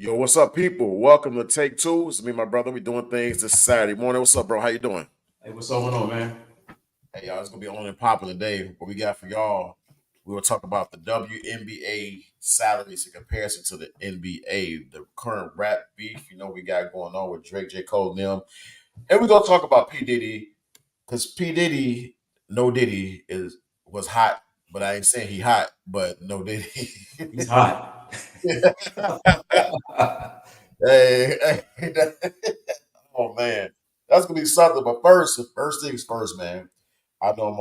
Yo, what's up, people? Welcome to Take Two. It's me and my brother. We doing things this Saturday morning. What's up, bro? How you doing? Hey, what's going on, man? Hey, y'all, it's gonna be on and popping today. What we got for y'all? We will talk about the WNBA salaries in comparison to the NBA, the current rap beef. We got going on with Drake, J. Cole, and them, and we're gonna talk about P Diddy because P Diddy, no Diddy was hot, but I ain't saying he hot, but no Diddy. He's hot. Hey, hey, oh man, that's gonna be something. But first things first, man. I know I'm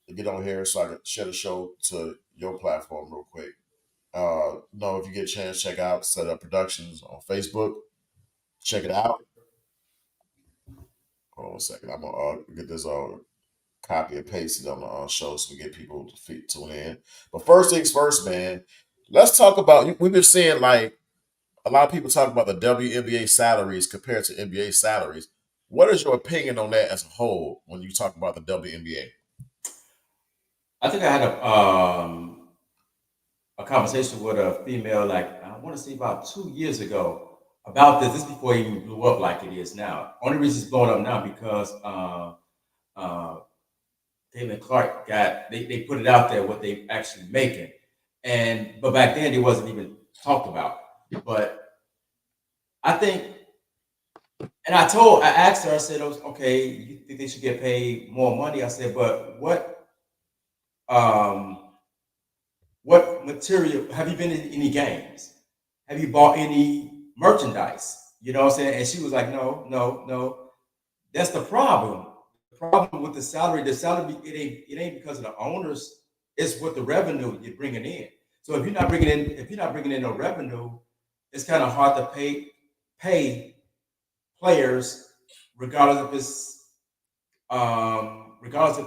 gonna get on here so I can share the show to your platform real quick. No, if you get a chance, check out Set Up Productions on Facebook. Check it out. Hold on a second. I'm gonna get this copy and paste it on the show so we get people to tune in. But first things first, man. Let's talk about. We've been seeing like a lot of people talk about the WNBA salaries compared to NBA salaries. What is your opinion on that as a whole when you talk about the WNBA? I think I had a conversation with a female, like I want to say about 2 years ago, about this. This is before it even blew up like it is now. Only reason it's blowing up now because uh, Caitlin Clark they put it out there what they actually making, but back then it wasn't even talked about. But I think, and I asked her, I said, okay, you think they should get paid more money? I said, but um, what material have you been in any games? Have you bought any merchandise? You know what I'm saying? And she was like, no, no, no. That's the problem. The problem with the salary, it ain't because of the owners. It's what the revenue you're bringing in. So if you're not bringing in no revenue, it's kind of hard to pay players, regardless if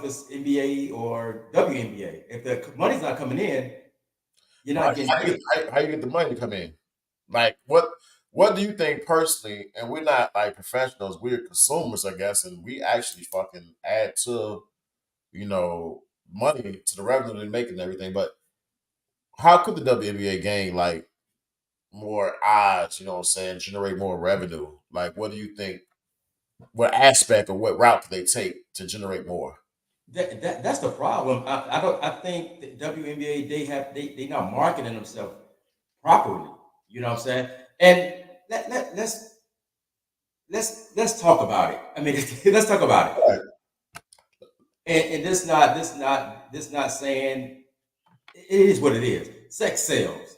it's NBA or WNBA. If the money's not coming in, you're not Right. getting How you paid. how you get the money to come in? Like what do you think personally? And we're not like professionals, we're consumers, I guess, and we actually fucking add to you know money to the revenue they're making and everything. But how could the WNBA gain like more odds? You know what I'm saying? Generate more revenue. Like, what do you think? What aspect or what route could they take to generate more? That's the problem. I don't. I think the WNBA they not marketing themselves properly. You know what I'm saying? And let's talk about it. I mean, let's talk about it. Right. And this not saying it is what it is. Sex sells.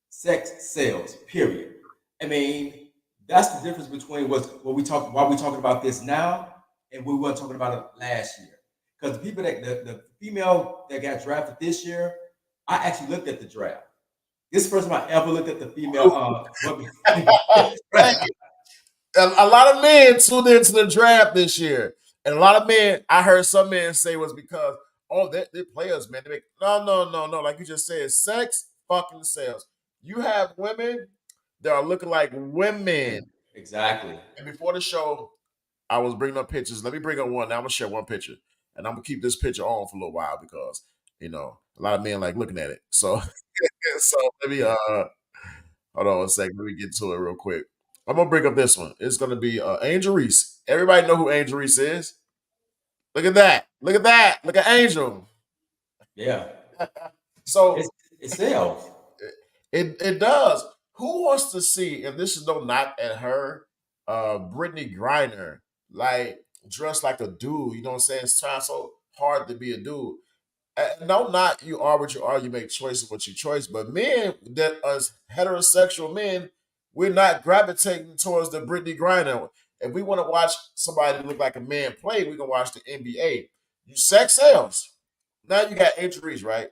Sex sells. Period. I mean, that's the difference between why we talking about this now and we weren't talking about it last year. Because the female that got drafted this year, I actually looked at the draft. This is the first time I ever looked at the female women Dang. draft. A lot of men tuned into the draft this year, and a lot of men. I heard some men say was because they're players, man. They make, no, no, no, no. Like you just said, sex fucking sells. You have women that are looking like women. Exactly. And before the show, I was bringing up pictures. Let me bring up one. Now I'm gonna share one picture, and I'm gonna keep this picture on for a little while because a lot of men like looking at it. So, so let me hold on a second. Let me get to it real quick. I'm gonna bring up this one. It's gonna be Angel Reese. Everybody know who Angel Reese is. Look at that. Look at that. Look at Angel. Yeah. So It's, it sells. it does. Who wants to see? And this is no knock at her. Brittany Griner, like dressed like a dude. You know what I'm saying? It's trying so hard to be a dude. No, not you are what you are. You make choices what you choice. But men that us heterosexual men, we're not gravitating towards the Brittany Griner. If we want to watch somebody look like a man play, we can watch the NBA. You sex sells. Now you got injuries, right?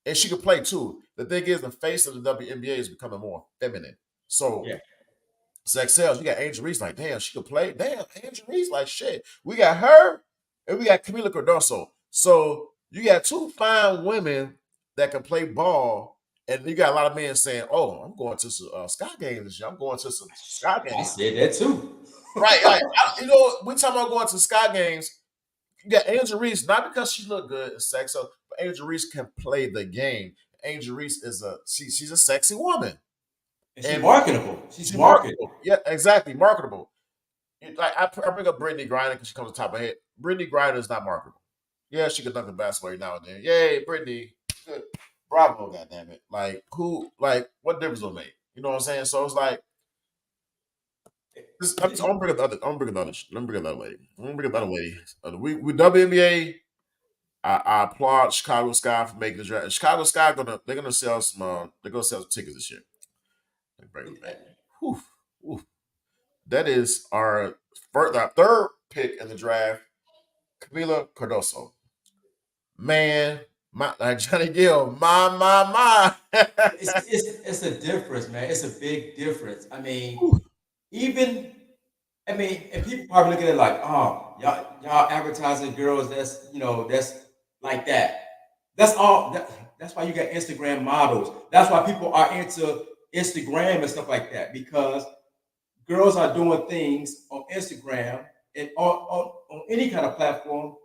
And she can play too. The thing is, the face of the WNBA is becoming more feminine. So Yeah. sex sells. You got Angel Reese, like, damn, she could play. Damn, Angel Reese, like, shit. We got her, and we got Camila Cardoso. So you got two fine women that can play ball, and you got a lot of men saying, "Oh, I'm going to some Sky games this year. I'm going to some Sky I games." said that too. Right, like we talking about going to Sky games. You got Angel Reese, not because she looked good in sex, so but Angel Reese can play the game. Angel Reese is she's a sexy woman. And she's and marketable. She's she's marketable. marketable. Yeah, exactly, marketable. Like I bring up Brittany Griner because she comes to the top of my head. Brittany Griner is not marketable. Yeah, she can dunk the basketball every now and then. Yay, Brittany. Good. Bravo, goddamn it. Like who? Like what difference will it make? You know what I'm saying? So it's like I'm bringing the other. I'm bringing the other. Let me bring another lady. I'm gonna bring another lady. We WNBA. I applaud Chicago Sky for making the draft. Chicago Sky they're gonna sell some they're gonna sell some tickets this year. Let me bring them back. Whew, whew. That is our third pick in the draft, Camila Cardoso. Man, my like Johnny Gill, my. It's a difference, man. It's a big difference. I mean, Whew. even I mean, and people probably look at it like, oh, y'all advertising girls that's like that. That's all. That's why you got Instagram models. That's why people are into Instagram and stuff like that because girls are doing things on Instagram and on any kind of platform.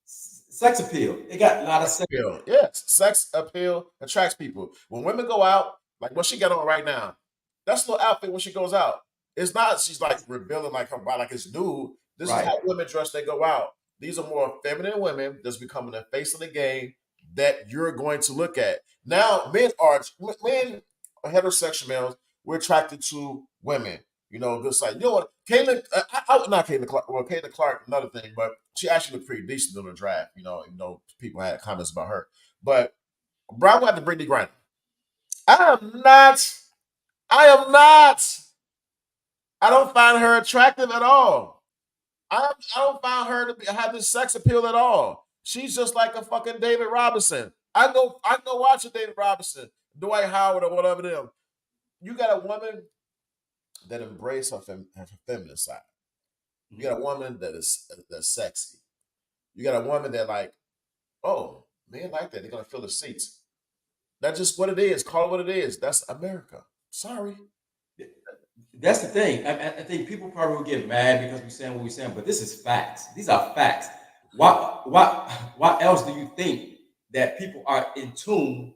Sex appeal. They got a lot of Sex sex. appeal. Yes, sex appeal attracts people. When women go out, like what she got on right now, that's the little outfit when she goes out. It's not she's like revealing like her body like it's nude. This is Right. how women dress. They go out. These are more feminine women that's becoming the face of the game that you're going to look at. Now, men are heterosexual males. We're attracted to women. You know, good side. You know what? Caitlin, not Caitlin Clark. Well, Caitlin Clark, another thing, but she actually looked pretty decent in the draft. You know, even though people had comments about her. But Brown went to Brittany Griner. I am not. I am not. I don't find her attractive at all. I don't find her have this sex appeal at all. She's just like a fucking David Robinson. I go watch a David Robinson, Dwight Howard, or whatever them. You got a woman that embrace her feminine side. You got a woman that's sexy. You got a woman that like, oh, men like that. They're gonna fill the seats. That's just what it is. Call it what it is. That's America. Sorry. That's the thing. I think people probably will get mad because we're saying what we're saying, but this is facts. These are facts. Why else do you think that people are in tune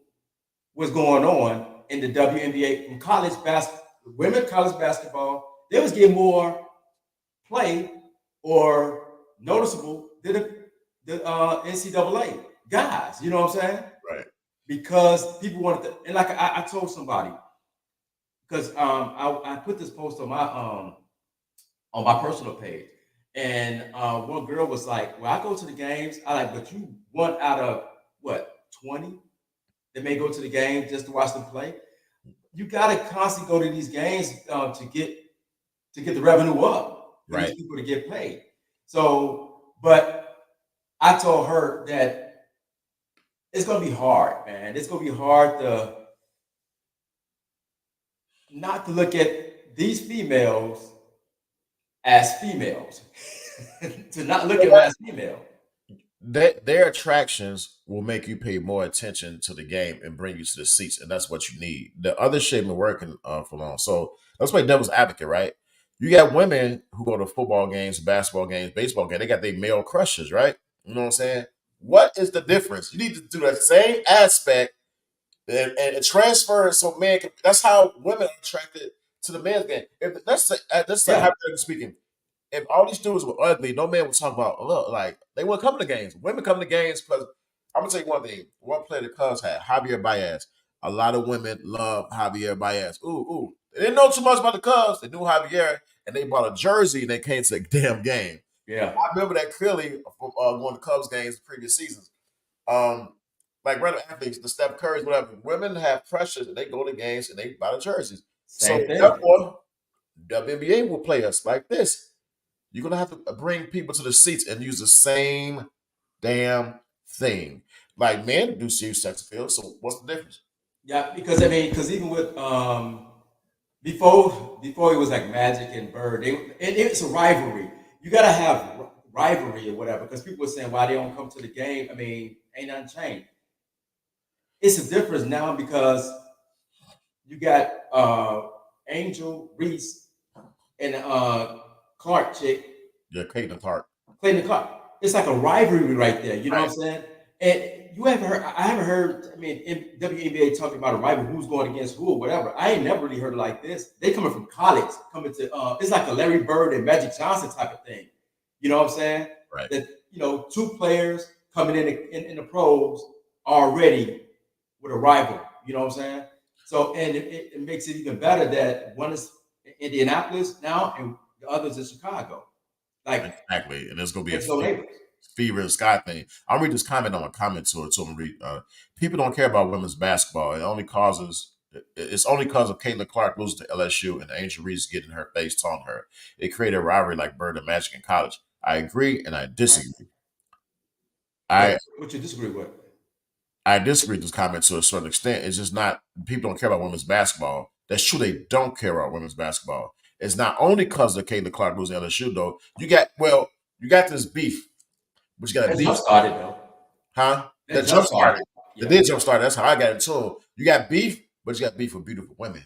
what's going on in the WNBA from women college basketball? They was getting more play or noticeable than the NCAA guys. You know what I'm saying? Right. Because people wanted to, and like I told somebody, because I put this post on my personal page, and one girl was like, "Well, I go to the games. I like, but you one out of what 20 that may go to the game just to watch them play. You got to constantly go to these games to get the revenue up for these Right. people to get paid. So, but I told her that it's gonna be hard, man. It's gonna be hard to not to look at these females as females, to not You look know at them what? as female. Their attractions will make you pay more attention to the game and bring you to the seats, and that's what you need. The other shit been working for long. So let's play devil's advocate, right? You got women who go to football games, basketball games, baseball games. They got their male crushes, right? You know what I'm saying? What is the difference? You need to do that same aspect and transfer it so men can. That's how women are attracted to the men's game. If that's like Yeah, hypothetically speaking, if all these dudes were ugly, no man would talk about look like they wouldn't come to games. Women come to games because I'm gonna tell you one thing. One player the Cubs had Javier Baez. A lot of women love Javier Baez. Ooh, ooh. They didn't know too much about the Cubs. They knew Javier, and they bought a jersey and they came to the damn game. yeah, I remember that clearly from going to Cubs games previous seasons. Um, like random athletes, the Steph Currys, whatever. Women have pressures and they go to games and they buy the jerseys. So same thing. therefore, WNBA will play us like this. You're gonna have to bring people to the seats and use the same damn thing. Like men do see sex appeal, so what's the difference? Yeah, because I mean, because even with before it was like Magic and Bird, it's a rivalry. You gotta have rivalry or whatever. Because people were saying why they don't come to the game. I mean, ain't nothing changed. It's a difference now because you got Angel Reese and Clark chick Yeah, Caitlin Clark. Clayton Clark. It's like a rivalry right there. You know what Right. I'm saying? And you haven't heard. I haven't heard. I mean, in WNBA talking about a rival who's going against who or whatever. I ain't never really heard it like this. They coming from college, coming to. It's like a Larry Bird and Magic Johnson type of thing. You know what I'm saying? Right. That two players coming in the pros already with a rival. You know what I'm saying? So and it makes it even better that one is in Indianapolis now and the others in Chicago. Like Exactly. And it's gonna be a next door neighbors. fever in the sky thing. I'll read this comment on a comment to it. So I'm gonna read. People don't care about women's basketball. It's only cause of Caitlin Clark losing to LSU and Angel Reese getting her face taunting her. It created a rivalry like Bird and Magic in college. I agree and I disagree. I What you disagree with? I disagree with this comment to a certain extent. It's just not people don't care about women's basketball. That's true. They don't care about women's basketball. It's not only because of Caitlin Clark losing LSU though. You got this beef, but you got a That beef, jump started though. huh? That That jump jump started. started. That Yeah. did jump start. That's how I got into it. You got beef, but you got beef with beautiful women.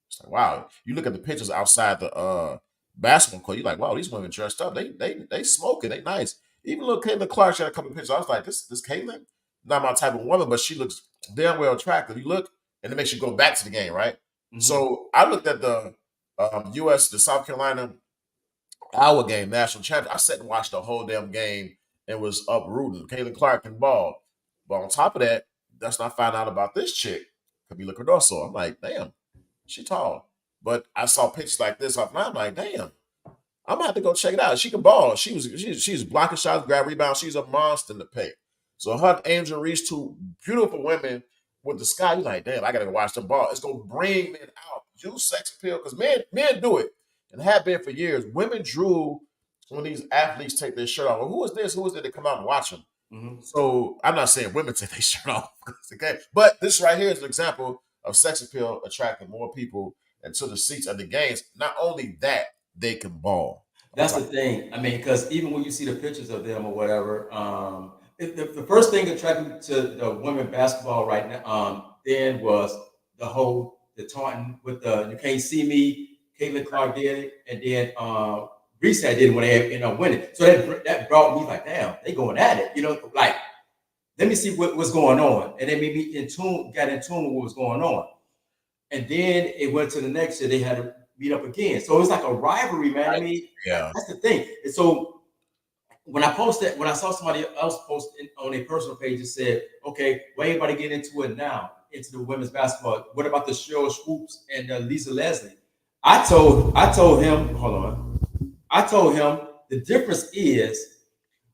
It's like wow. You look at the pictures outside the basketball court. You're like, wow, these women dressed up. They smoking. They nice. Even little Caitlin Clark, she had a couple of pictures. I was like, this Caitlin, not my type of woman, but she looks damn well attractive. You look, and it makes you go back to the game, right? Mm-hmm. So I looked at the U.S. the South Carolina our game, national champion. I sat and watched the whole damn game and was uprooting. Caitlin Clark can ball. But on top of that, that's when I found out about this chick, Camila Cardoso. I'm like, damn, she tall. But I saw pictures like this off, and I'm like, damn, I'm gonna have to go check it out. She can ball. She's blocking shots, grab rebounds. She's a monster in the paint. So her Angel Reese, two beautiful women with the sky. You're like, damn, I gotta go watch them ball. It's gonna bring men out. Use sex appeal because men do it and have been for years. Women drew when these athletes take their shirt off. Well, who is this? Who is it to come out and watch them? Mm-hmm. So I'm not saying women take their shirt off, okay? But this right here is an example of sex appeal attracting more people into the seats of the games. Not only that, they can ball. That's the thing. I mean, because even when you see the pictures of them or whatever, the first thing attracted me to the women basketball right now, then was the taunting with the "you can't see me." Caitlin Clark did it, and then Reese did it when they ended up winning. So that brought me like, damn, they going at it. Like let me see what's going on, and then maybe got in tune with what was going on. And then it went to the next year. They had to meet up again. So it's like a rivalry, man. I mean, Yeah. that's the thing. And so when I saw somebody else post on a personal page, it said, "Okay, why everybody get into it now? Into the women's basketball? What about the Cheryl Swoops and Lisa Leslie?" I told him, hold on. I told him the difference is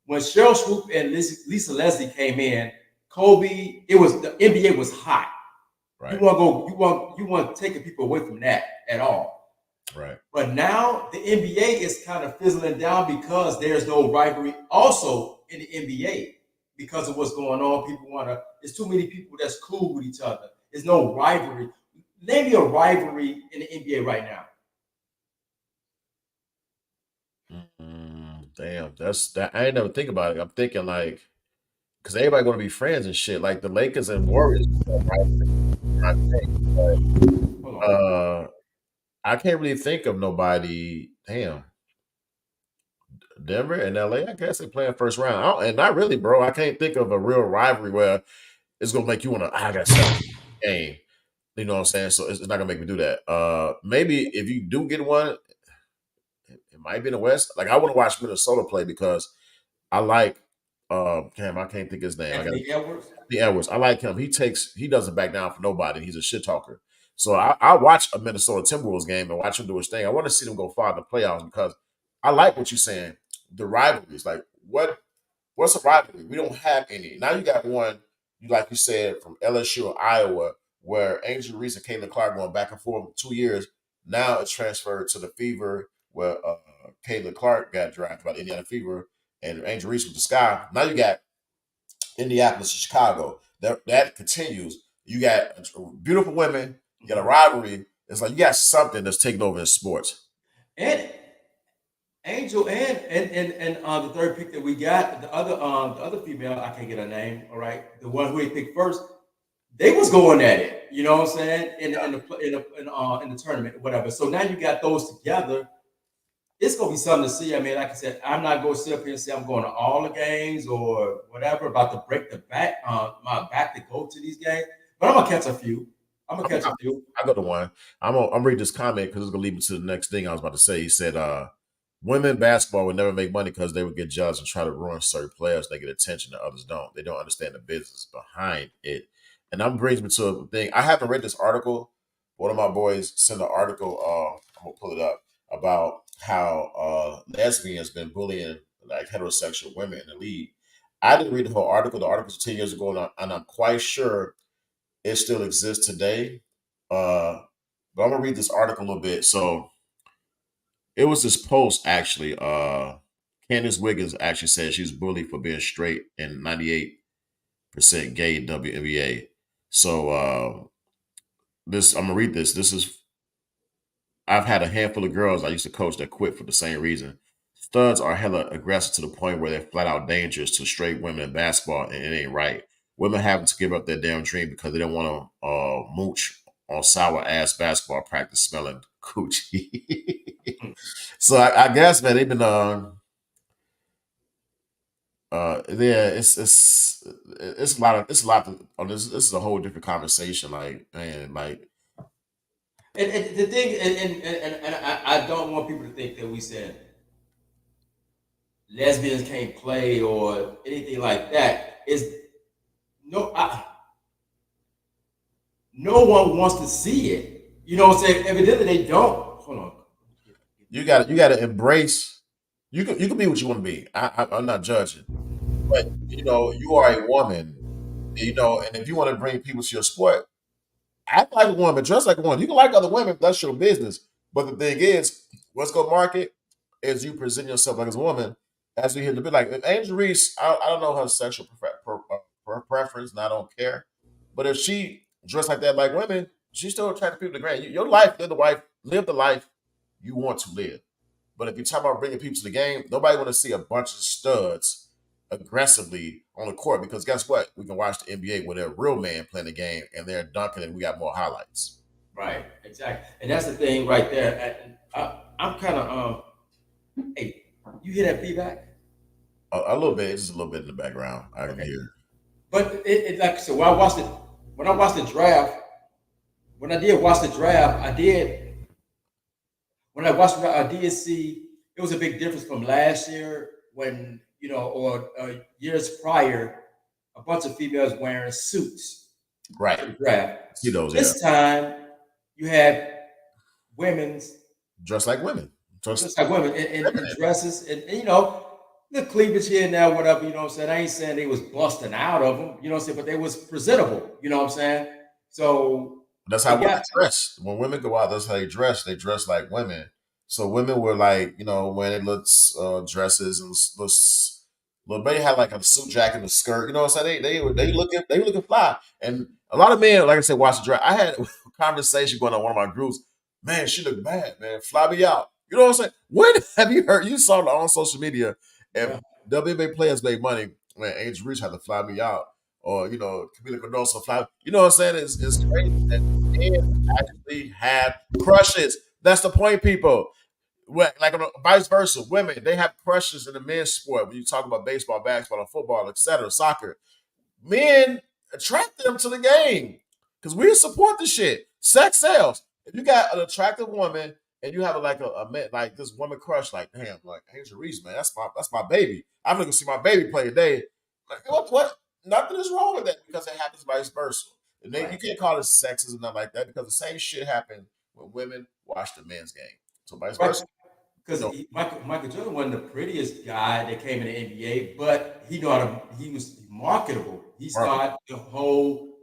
when Cheryl Swoop and Lisa Leslie came in, Kobe. It was the NBA was hot. You Right. want to go. You want taking people away from that at all. Right. But now the NBA is kind of fizzling down because there's no rivalry also in the NBA because of what's going on. People want to. There's too many people that's cool with each other. There's no rivalry. Name me a rivalry in the NBA right now. Damn, that's that. I ain't never think about it. I'm thinking like, because everybody gonna be friends and shit. Like the Lakers and Warriors, I think. Hold But on. I can't really think of nobody. Damn, Denver and LA. I guess they playing first round. And not really, bro. I can't think of a real rivalry where it's gonna make you wanna. I got some game. You know what I'm saying? So it's not gonna make me do that. Maybe if you do get one, it might be in the West. Like I want to watch Minnesota play because I like damn, I can't think his name. I got Anthony Edwards. the Edwards. I like him. He doesn't back down for nobody. He's a shit talker. So I watch a Minnesota Timberwolves game and watch him do his thing. I want to see them go far in the playoffs because I like what you're saying. The rivalries, like what's a rivalry? We don't have any. Now you got one, you like you said, from LSU or Iowa, where Angel Reese and Caitlin Clark going back and forth for 2 years. Now it's transferred to the Fever, where Caitlin Clark got drafted by the Indiana Fever and Angel Reese with the Sky. Now you got Indianapolis and Chicago. That continues. You got beautiful women. You got a rivalry. It's like you got something that's taking over in sports. And Angel and the third pick that we got, the other female, I can't get her name. All right, the one who we picked first, they was going at it. You know what I'm saying? In the tournament, whatever. So now you got those together. it's gonna be something to see. I mean, like I said, I'm not gonna sit up here and say I'm going to all the games or whatever. About to break the back, my back to go to these games, but I'm gonna catch a few. I'm gonna catch a few. I go to one. I'm reading this comment because it's gonna lead me to the next thing I was about to say. He said, women basketball would never make money because they would get jealous and try to ruin certain players. They get attention that others don't. They don't understand the business behind it. And that brings me to a thing. I haven't read this article. One of my boys sent an article. I'm gonna pull it up about how lesbians been bullying like heterosexual women in the league. I didn't read the whole article. The article was 10 years ago, and I'm quite sure it still exists today. Uh, but I'm gonna read this article a little bit. So it was this post actually. Candace Wiggins actually said she was bullied for being straight and 98% gay in WNBA. So this I'm gonna read this. This is I've had a handful of girls I used to coach that quit for the same reason. Studs are hella aggressive to the point where they're flat out dangerous to straight women in basketball, and it ain't right. Women having to give up their damn dream because they don't want to mooch on sour ass basketball practice smelling coochie. So I guess man, they've been yeah, it's a lot of it's a lot. This is a whole different conversation. Like man, like And the thing, and I don't want people to think that we said lesbians can't play or anything like that. Is no, no one wants to see it. You know what I'm saying? Evidently, they don't. Hold on. you got to embrace. You can be what you want to be. I'm not judging, but you are a woman. And if you want to bring people to your sport, act like a woman, dress like a woman. You can like other women, that's your business. But the thing is, what's going to market is you present yourself like as a woman, as we hear in the bit. Like if Angel Reese, I don't know her sexual preference, and I don't care. But if she dressed like that, like women, she still attracting people to grant. Your life, live the life you want to live. But if you're talking about bringing people to the game, nobody want to see a bunch of studs aggressively on the court because guess what? We can watch the NBA where they're real man playing the game and they're dunking and we got more highlights. Right, exactly, and that's the thing right there. I'm kind of Hey, you hear that feedback? A little bit, it's just a little bit in the background. I can Okay, hear. but it like so when I watched the draft, when I did watch the draft, I did when I watched it, I did see it was a big difference from last year when or years prior, a bunch of females wearing suits Right. to the draft. See those, yeah. This time, you had women's Dressed like women. just Just like women in dresses, and the cleavage here and there, whatever. You know what I'm saying? I ain't saying they was busting out of them. You know what I'm saying? But they was presentable. You know what I'm saying? So That's how they women got dress. When women go out, that's how they dress. They dress like women. So women were like, wearing looks dresses and looks. Little baby had like a suit jacket and a skirt. You know what I'm saying? They looking fly. And a lot of men, like I said, watch the draft. I had a conversation going on in one of my groups. Man, she look bad, man. Fly me out. You know what I'm saying? When have you heard? You saw it on social media. If yeah. WNBA players make money, man, Angel Reese had to fly me out, or Camila Cardoso fly. You know what I'm saying? It's crazy that men actually have crushes. That's the point, people. Like vice versa, women they have crushes in the men's sport. When you talk about baseball, basketball, football, etc., soccer, men attract them to the game because we support the shit. Sex sells. If you got an attractive woman and you have like a man like this woman crush, like damn, like Angel Reese, man, that's my baby. I'm gonna see my baby play today. Like what? Nothing is wrong with that because it happens vice versa. And you Right. can't call it sexism, nothing like that, because the same shit happened when women watch the men's game. So vice Right. versa, you Because know, Michael Jordan wasn't the prettiest guy that came in the NBA, but he was marketable. He market. started the whole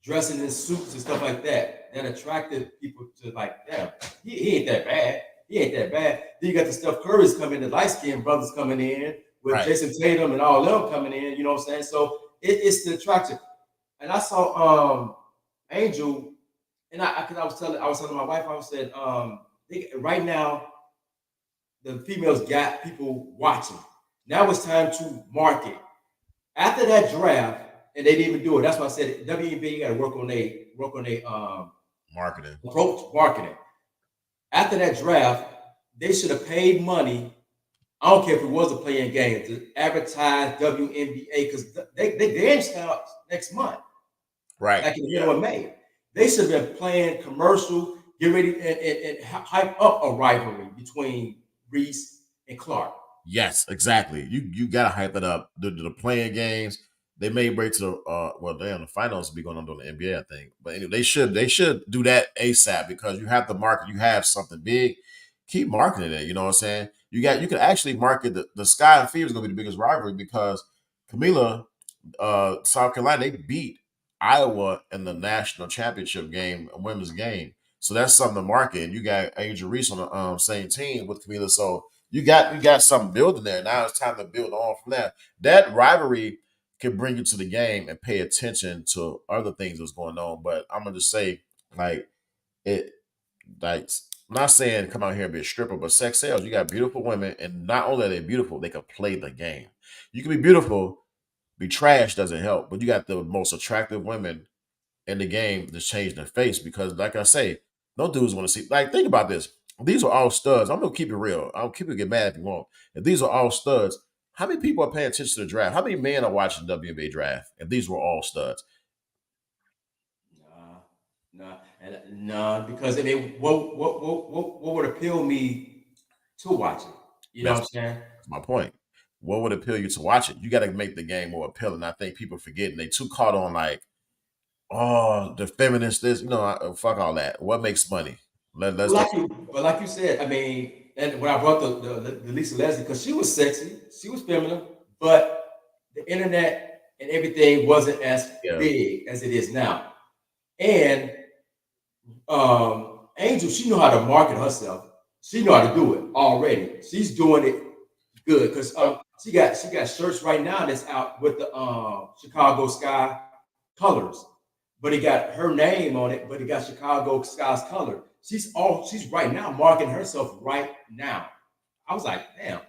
dressing in suits and stuff like that. That attracted people to like, damn, he ain't that bad. He ain't that bad. Then you got the Steph Curry's coming, the light skinned brothers coming in with Right. Jason Tatum and all them coming in. You know what I'm saying? So it's the attraction. And I saw Angel, and because I was telling my wife, I said, right now the females got people watching. Now it's time to market. After that draft, and they didn't even do it. That's why I said WNBA got to work on their Marketing. approach marketing. After that draft, they should have paid money. I don't care if it was a playing game to advertise WNBA because they game starts next month, Right. like in the Yeah. middle of May. They should have been playing commercial, get ready and hype up a rivalry between Reese and Clark. Yes, exactly. You gotta hype it up. The playing games, they may break to the well, they're in the finals be going on to the NBA, I think. But anyway, they should do that ASAP because you have to market, you have something big. Keep marketing it, you know what I'm saying? You can actually market the Sky and Fever is gonna be the biggest rivalry because Camila South Carolina, they beat Iowa in the national championship game, a women's game. So that's something to market. And you got Angel Reese on the same team with Camila. So you got something building there. Now it's time to build on from that. That rivalry can bring you to the game and pay attention to other things that's going on. But I'm gonna just say, like it, like I'm not saying come out here and be a stripper, but sex sells. You got beautiful women, and not only are they beautiful, they can play the game. You can be beautiful, be trash doesn't help. But you got the most attractive women in the game that's changed their face because, like I say, no dudes want to see. Like, think about this. These are all studs. I'm gonna keep it real. I'll keep it get mad if you want. If these are all studs, how many people are paying attention to the draft? How many men are watching the WNBA draft? If these were all studs, Nah, nah, because I mean, what would appeal me to watch it? You know what that's, I'm saying? that's my point. What would appeal you to watch it? You got to make the game more appealing. I think people forget and they too caught on like, oh, the feminist. This, fuck all that. What makes money? Let's just But like you said, I mean, and when I brought the Lisa Leslie, because she was sexy, she was feminine, but the internet and everything wasn't as yeah. big as it is now. And Angel, she know how to market herself. She know how to do it already. She's doing it good because she got shirts right now that's out with the Chicago Sky colors, but it got her name on it, but it got Chicago Sky's color. She's right now marketing herself right now. I was like, damn,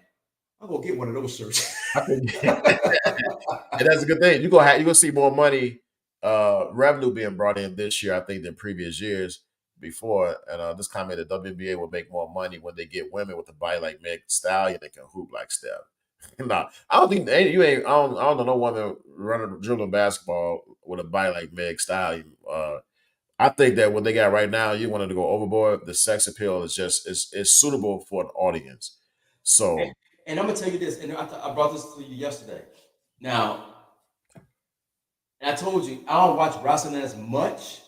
I'm gonna get one of those shirts. I think and that's a good thing. You gonna see more money, revenue being brought in this year, I think, than previous years before. And this comment the WNBA will make more money when they get women with a body like Meg Stallion that can hoop like Steph. Nah, I don't think you ain't. I don't know no woman running dribbling basketball with a body like Meg Stallion. I think that what they got right now, you wanted to go overboard. The sex appeal is just is suitable for an audience. and, So and I'm gonna tell you this, and I brought this to you yesterday. Now, and I told you I don't watch wrestling as much,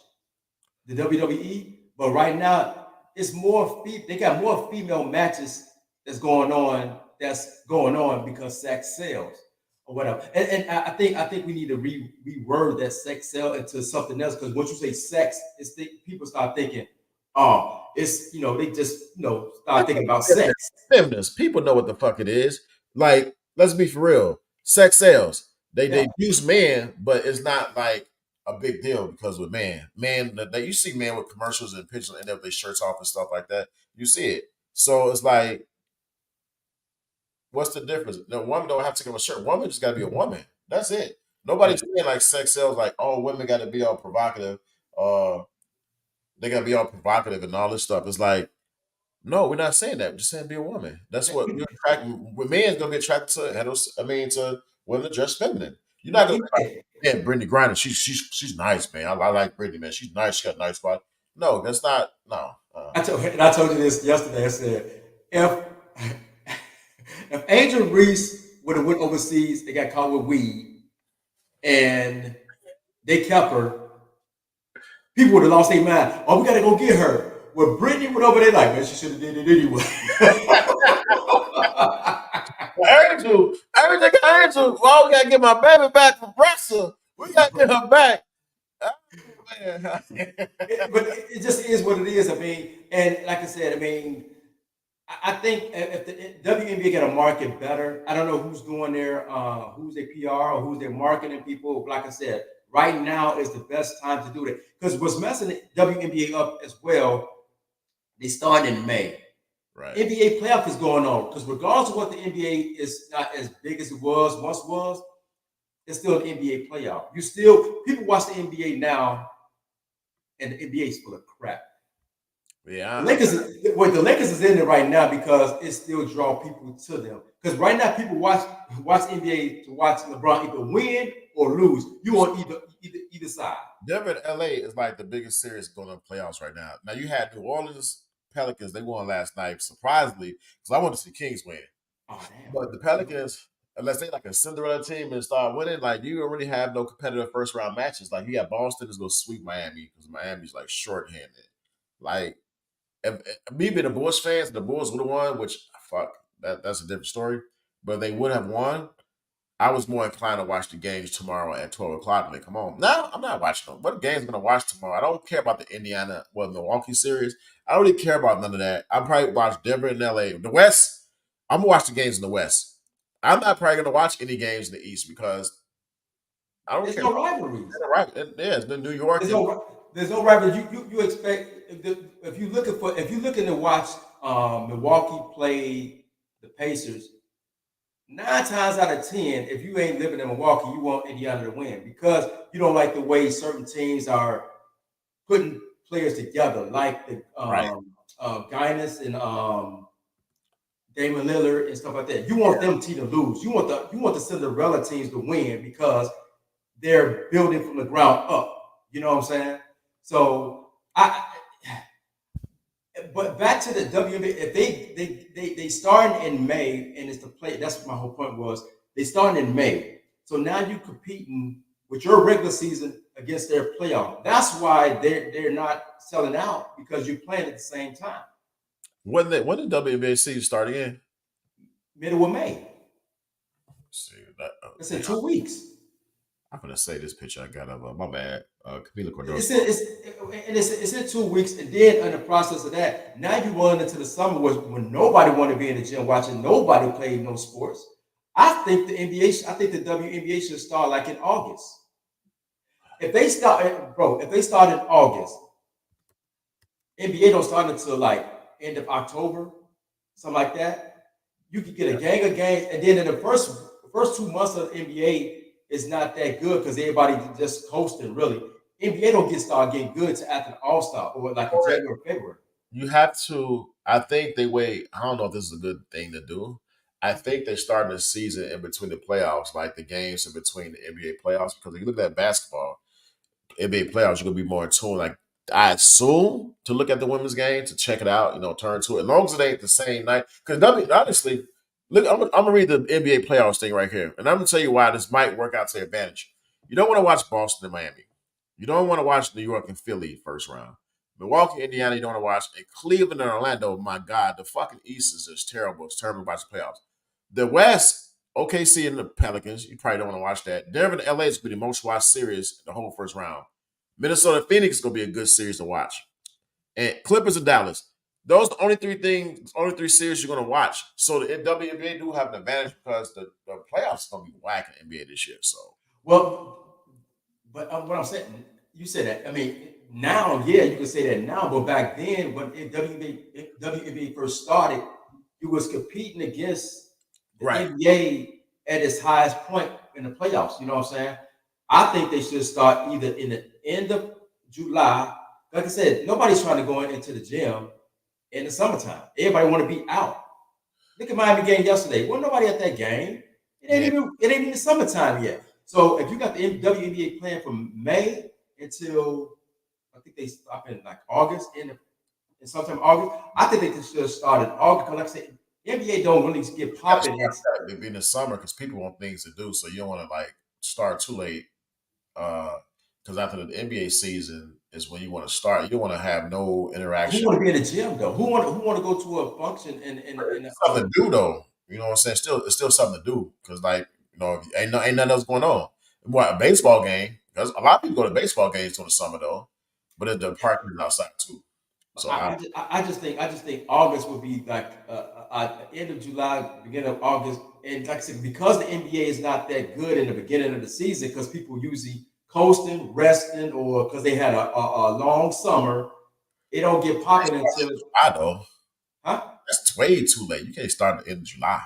the WWE, but right now it's more they got more female matches that's going on because sex sells or whatever. And I think we need to reword that sex sell into something else because once you say sex, people start thinking, oh, it's they just start thinking about sex. feminists, people know what the fuck it is. Like, let's be for real. Sex sells. They Yeah. use men, but it's not like a big deal because with man, you see men with commercials and pictures and their shirts off and stuff like that. You see it. So it's like, what's the difference? No, woman don't have to give a shirt. Woman just got to be a woman. That's it. Nobody's saying like sex sells. Like, oh, women got to be all provocative. Uh, they got to be all provocative and all this stuff. It's like, no, we're not saying that. We're just saying be a woman. That's what you're attracting. Men's gonna be attracted to to women that dress feminine. You're not But gonna even, man, Brittany Griner. She's nice, man. I like Brittany, man. She's nice. She got a nice body. No, that's not. No. I told you this yesterday. I said if if Angel Reese would have went overseas, they got caught with weed, and they kept her, people would have lost their mind. Oh, we gotta go get her. Well, Brittany went over there like, man, she should have did it anyway. Everything Angel. Well, we gotta get my baby back from Russia. We gotta get her back. Oh, man. But it just is what it is. I mean, and like I said, I mean, I think if the WNBA got to market better, I don't know who's doing who's their PR or who's their marketing people. Like I said, right now is the best time to do that because what's messing the WNBA up as well. They start in May. Right. NBA playoff is going on because regardless of what the NBA is not as big as it once was, it's still an NBA playoff. People watch the NBA now, and the NBA is full of crap. The Yeah, Lakers, the Lakers is in it right now because it still draw people to them. Because right now, people watch NBA to watch LeBron either win or lose. You on either side. Denver and LA is like the biggest series going on playoffs right now. Now you had New Orleans Pelicans, they won last night, surprisingly, because I want to see Kings win. Oh damn. But the Pelicans, unless they like a Cinderella team and start winning, like you don't really have no competitive first round matches. Like you got Boston is gonna sweep Miami because Miami's like shorthanded. Like me being the Bulls fans, the Bulls would have won, which fuck that's a different story. But they would have won. I was more inclined to watch the games tomorrow at 12 o'clock. Like, come on. No, I'm not watching them. What games I'm gonna watch tomorrow? I don't care about the Milwaukee series. I don't really care about none of that. I'm probably watch Denver and LA. The West, I'm gonna watch the games in the West. I'm not probably gonna watch any games in the East because I don't There's care. no rivalries. Right. Yeah, it's the New York There's and no rivalry. You expect if you looking to watch Milwaukee play the Pacers, 9 times out of 10, if you ain't living in Milwaukee, you want Indiana to win because you don't like the way certain teams are putting players together, like the right. Guinness and Damon Lillard and stuff like that. You want them team to lose. You want the Cinderella teams to win because they're building from the ground up. You know what I'm saying? So I but back to the WNBA, if they starting in May and it's the play. That's what my whole point was. They starting in May, so now you competing with your regular season against their playoff. That's why they're not selling out because you're playing at the same time. When the WNBA season start again? Middle of May. Let's see that. It's in Damn, 2 weeks. I'm gonna say this picture I got of my bad. Camila Cordova. It's in 2 weeks, and then in the process of that, now you run into the summer when nobody want to be in the gym watching nobody play no sports. I think the NBA, I think the WNBA should start like in August. If they start, bro, if they start in August, NBA don't start until like end of October, something like that. You could get a gang of games, and then in the first 2 months of the NBA is not that good because everybody just coasting really. NBA don't get started getting good to after the All Star or like in January, February. You have to. I think they wait. I don't know if this is a good thing to do. I think they start the season in between the playoffs, like the games in between the NBA playoffs. Because if you look at basketball, NBA playoffs, you're gonna be more in tune. Like I assume to look at the women's game to check it out, turn to it. As long as it ain't the same night. Because honestly, look, I'm gonna read the NBA playoffs thing right here, and I'm gonna tell you why this might work out to their advantage. You don't want to watch Boston and Miami. You don't want to watch New York and Philly first round. Milwaukee, Indiana, you don't want to watch. And Cleveland and Orlando, my God, the fucking East is just terrible. It's terrible to watch the playoffs. The West, OKC and the Pelicans, you probably don't want to watch that. Denver and LA is going to be the most watched series the whole first round. Minnesota Phoenix is going to be a good series to watch. And Clippers and Dallas. Those are the only three series you're going to watch. So the WNBA do have an advantage because the playoffs are going to be whack in the NBA this year. So Well, but what I'm saying, you said that. I mean, now, yeah, you can say that now, but back then, when WNBA first started, you was competing against the right. NBA at its highest point in the playoffs. You know what I'm saying? I think they should start either in the end of July. Like I said, nobody's trying to go into the gym in the summertime. Everybody want to be out. Look at Miami game yesterday. Wasn't nobody at that game. Yeah. It ain't even summertime yet. So if you got the WNBA playing from May until I think they stop in like August in sometime August, I think they should start in August. Because like I said, NBA don't really get You got to popping. start that maybe in the summer because people want things to do. So you don't want to like start too late. Because after the NBA season is when you want to start. You don't want to have no Who interaction. want to be in the gym though? Who want to go to a function in Something to do though. You know what I'm saying? It's still something to do because like ain't nothing else going on. What a baseball game? Because a lot of people go to baseball games during the summer though, but the park is outside too. So I just think August would be like end of July, beginning of August, and like I said, because the NBA is not that good in the beginning of the season, because people usually coasting, resting, or because they had a long summer, it don't get popping until July though, huh? that's way too late. You can't start at the end of July.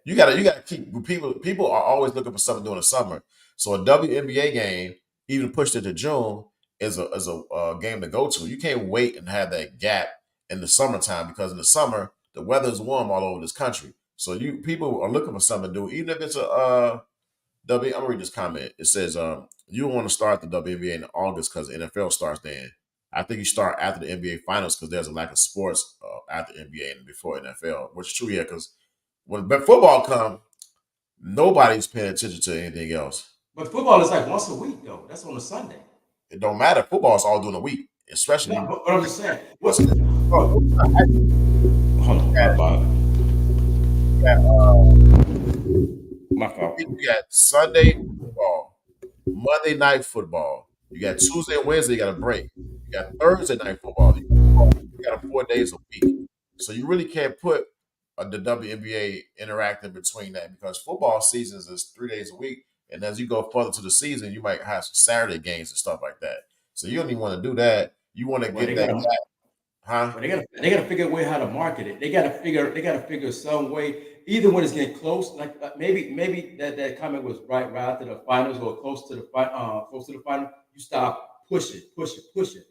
You gotta keep people are always looking for something during the summer. So a WNBA game even pushed it to June. is a game to go to. You can't wait and have that gap in the summertime because in the summer the weather is warm all over this country. So you people are looking for something to do, even if it's a W. I'm gonna read this comment. It says, you want to start the WNBA in August because the NFL starts then. I think you start after the NBA finals because there's a lack of sports after NBA and before NFL, which is true, yeah. Because when football come, nobody's paying attention to anything else. But football is like once a week though. That's on a Sunday. It don't matter. Football's all during the week, No, especially. but I'm just saying. What? What's oh, Hold on, my bad. My fault. you got Sunday football, Monday night football. You got Tuesday and Wednesday, you got a break. You got Thursday night football. You got 4 days a week. So you really can't put the WNBA interacting between that because football seasons is 3 days a week. And as you go further to the season, you might have some Saturday games and stuff like that. So you don't even want to do that. You want to Well, get they that got gap, huh? But they gotta figure a way how to market it. They gotta figure some way. Either when it's getting close, like maybe that comment was right after the finals or close to the final. You stop push it,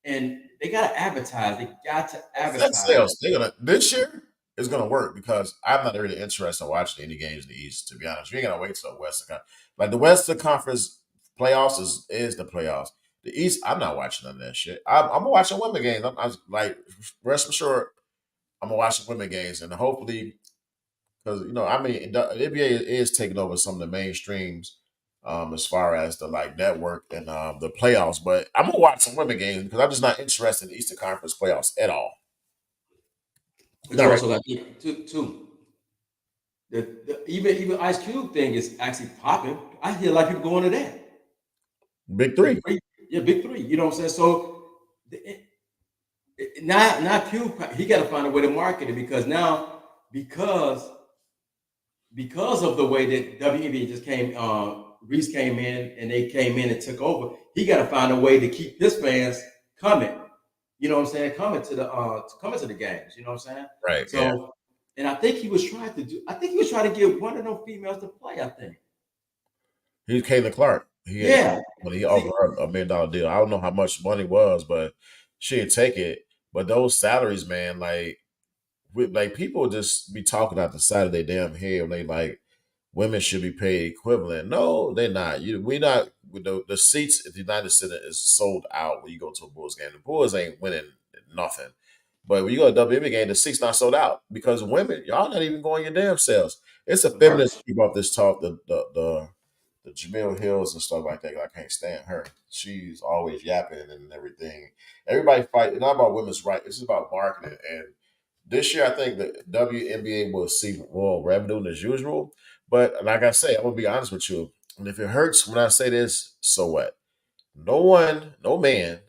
and they gotta advertise. They got to That advertise. sales. They're gonna this year is gonna work because I'm not really interested in watching any games in the East. To be honest, you ain't gotta wait till the Western Conference. Like the Western Conference playoffs is the playoffs. The East, I'm not watching none of that shit. I'm watching women games. I'm like rest assured, I'm gonna watch the women games and hopefully because I mean the NBA is taking over some of the mainstreams. As far as the like network and the playoffs, but I'm gonna watch some women games because I'm just not interested in the Eastern Conference playoffs at all. But Not you right. also got too. Even Ice Cube thing is actually popping. I hear a lot of people going to that. Big Big three. three, yeah, big three. You know what I'm saying? So now Cube he got to find a way to market it because now because because of the way that WNBA just came, Reese came in and they came in and took over. He got to find a way to keep his fans coming. You know what I'm saying? Coming to the games. You know what I'm saying? Right. Yeah. So, and I think he was trying to do. I think he was trying to get one of them females to play. I think. He's Kayla Clark. He Yeah. when he See, offered her $1 million deal. I don't know how much money was, but she didn't take it. But those salaries, man, like people just be talking out the side of their damn head when they like women should be paid equivalent. No, they're not. We not with the seats at the United Center is sold out when you go to a Bulls game. The Bulls ain't winning nothing. But when you go to a WNBA game, the seats not sold out because women, y'all not even going your damn selves. It's a the feminist merch. keep up this talk, the Jamil Hills and stuff like that. I can't stand her. She's always yapping and everything. Everybody fight. It's not about women's rights. It's about marketing. And this year, I think the WNBA will see more revenue than as usual. But like I say, I'm gonna be honest with you. And if it hurts when I say this, so what? No one, no man.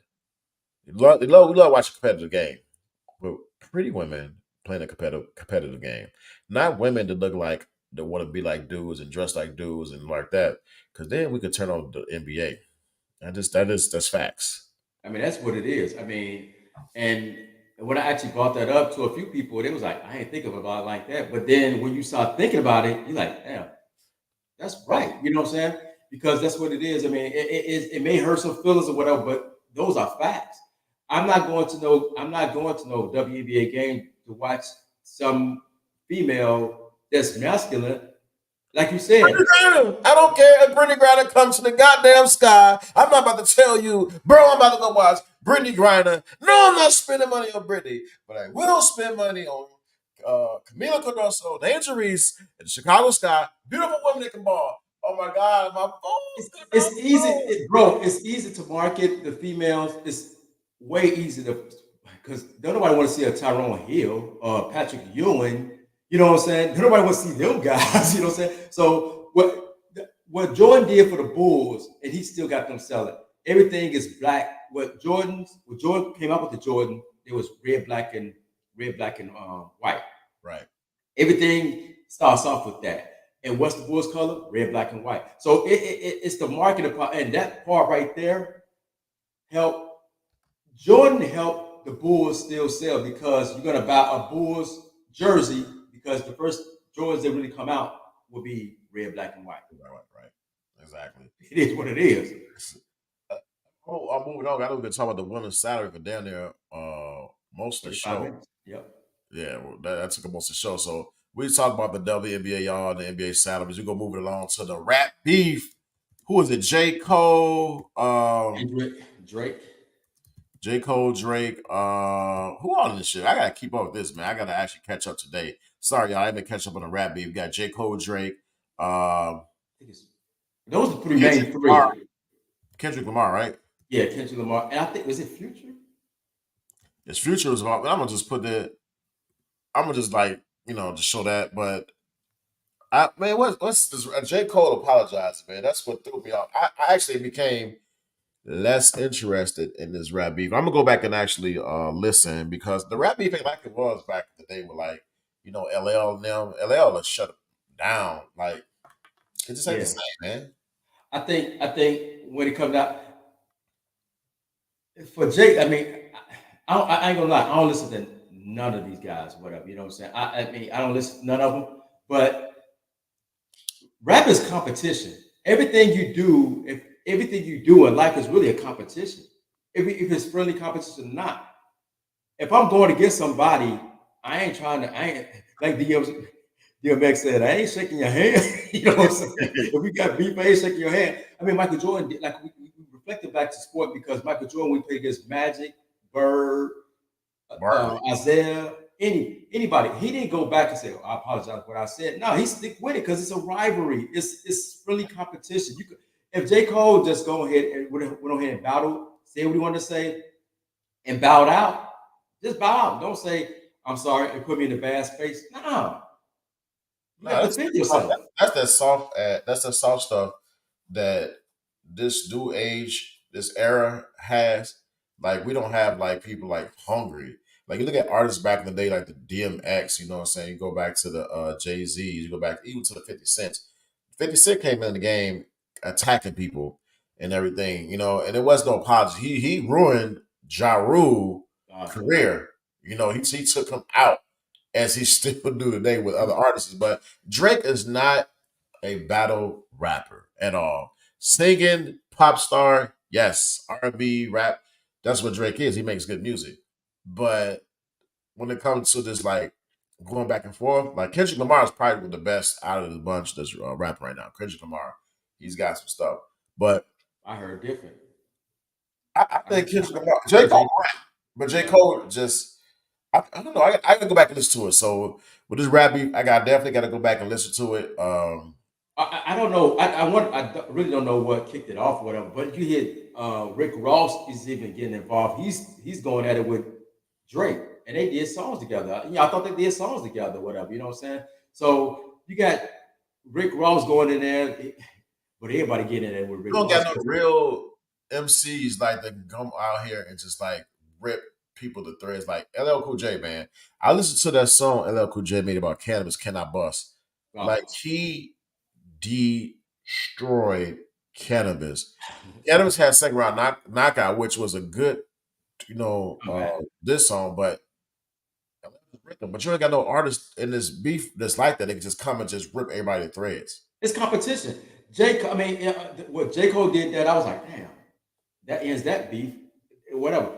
We love watching a competitive game. But pretty women playing a competitive game. Not women that look like that want to be like dudes and dress like dudes and like that. Because then we could turn on the NBA. That's facts. I mean, that's what it is. I mean, and when I actually brought that up to a few people, they was like, I ain't think of about it like that. But then when you start thinking about it, you're like, damn, that's Oh, right. You know what I'm saying? Because that's what it is. I mean, it may hurt some feelings or whatever, but those are facts. I'm not going to no WNBA game to watch some female that's masculine. Like you said, I don't care if Brittany Griner comes to the goddamn sky. I'm not about to tell you, bro, I'm about to go watch Brittany Griner. No, I'm not spending money on Brittany, but I will spend money on Camila Cardoso, the injuries in the Chicago Sky. Beautiful women that can ball. Oh my God, my phone's gonna it's easy, bro. It's easy to market the females. It's way easier to because don't nobody want to see a Tyrone Hill or Patrick Ewing. You know what I'm saying? Don't nobody want to see them guys. You know what I'm saying? So what Jordan did for the Bulls, and he still got them selling. Everything is black. What Jordan came out with the Jordan, it was red, black, and white. right. Everything starts off with that. And what's the Bulls color? Red, black, and white. So it's the marketing part, and that part right there help Jordan help the Bulls still sell because you're gonna buy a Bulls jersey because the first Jordans that really come out will be red, black, and white. Right. Exactly. It is what it is. Oh, I'm moving on. I know we've been talking about the women's salary for down there most of the 45 show. minutes. Yep. Yeah, well, that took up most of the show. So we talked about the WNBA, y'all, and the NBA salaries. We're gonna move it along to the rap beef. Who is it? J. Cole, Drake. J. Cole, Drake, who all in this shit? I gotta keep up with this, man. I gotta actually catch up today. Sorry, y'all, I didn't catch up on the rap beef. We got J. Cole, Drake, I think it's, those are the three Kendrick main Lamar, three. Kendrick Lamar, right? Yeah, Kendrick Lamar. And I think, was it Future? His future is about. I'm gonna just put that. I'm gonna just like just show that. But man, what's this? J. Cole apologized, man. That's what threw me off. I actually became less interested in this rap beef. I'm gonna go back and actually listen because the rap beef ain't like it was back in the day with like LL and them. LL will shut it down. Like it just ain't the Yeah. same, man. I think when it comes out for Jake, I mean, I ain't gonna lie, I don't listen to none of these guys, whatever, you know what I'm saying? I mean, I don't listen to none of them, but rap is competition. Everything you do, if everything you do in life is really a competition, if it's friendly competition or not. If I'm going against somebody, I ain't like DMX said, I ain't shaking your hand. You know what I'm saying? If we got beef, I ain't shaking your hand. I mean, Michael Jordan did, like we reflected back to sport because Michael Jordan, we played against Magic, Bird, Barkley. Isaiah, anybody. He didn't go back and say, oh, I apologize for what I said. No, he stick with it because it's a rivalry. It's friendly competition. You could, if J. Cole just go ahead and went on ahead and battle, say what he wanted to say, and bowed out, just bow out. Don't say, I'm sorry, and put me in a bad space. No, you No, got to defend yourself. that's that soft stuff that this new age, this era has. Like we don't have like people like hungry. Like you look at artists back in the day, like the DMX. You know what I'm saying? You go back to the Jay Z's. You go back even to the 50 Cents. 50 Cent came in the game attacking people and everything. And it was no apology. He ruined Ja Rule Uh, career. He took him out as he still do today with other artists. But Drake is not a battle rapper at all. Singing, pop star, yes, R&B, rap. That's what Drake is. He makes good music. But when it comes to this, like going back and forth, like Kendrick Lamar is probably the best out of the bunch that's rapping right now. Kendrick Lamar, he's got some stuff. But I heard different. I I think heard, Kendrick Lamar, I J heard Cole, Jake. rap, but J Yeah. Cole just I don't know. I gotta go back and listen to it. So with this rap beef, I got definitely got to go back and listen to it. I don't know. Really don't know what kicked it off or whatever. But you hit Rick Ross is even getting involved. He's going at it with Drake, and they did songs together. I thought they did songs together, whatever. You know what I'm saying? So you got Rick Ross going in there, but everybody getting in there with You Rick don't Ross got no because real MCs like that come out here and just like rip people to threads. Like LL Cool J, man. I listened to that song LL Cool J made about cannabis. Can I bust? Like he destroyed cannabis. Cannabis had second round knockout, which was a good, I'm back. this song, but you ain't got no artist in this beef that's like that. They can just come and just rip everybody to threads. It's competition. I mean, what J Cole did that, I was like, damn, that ends that beef. Whatever.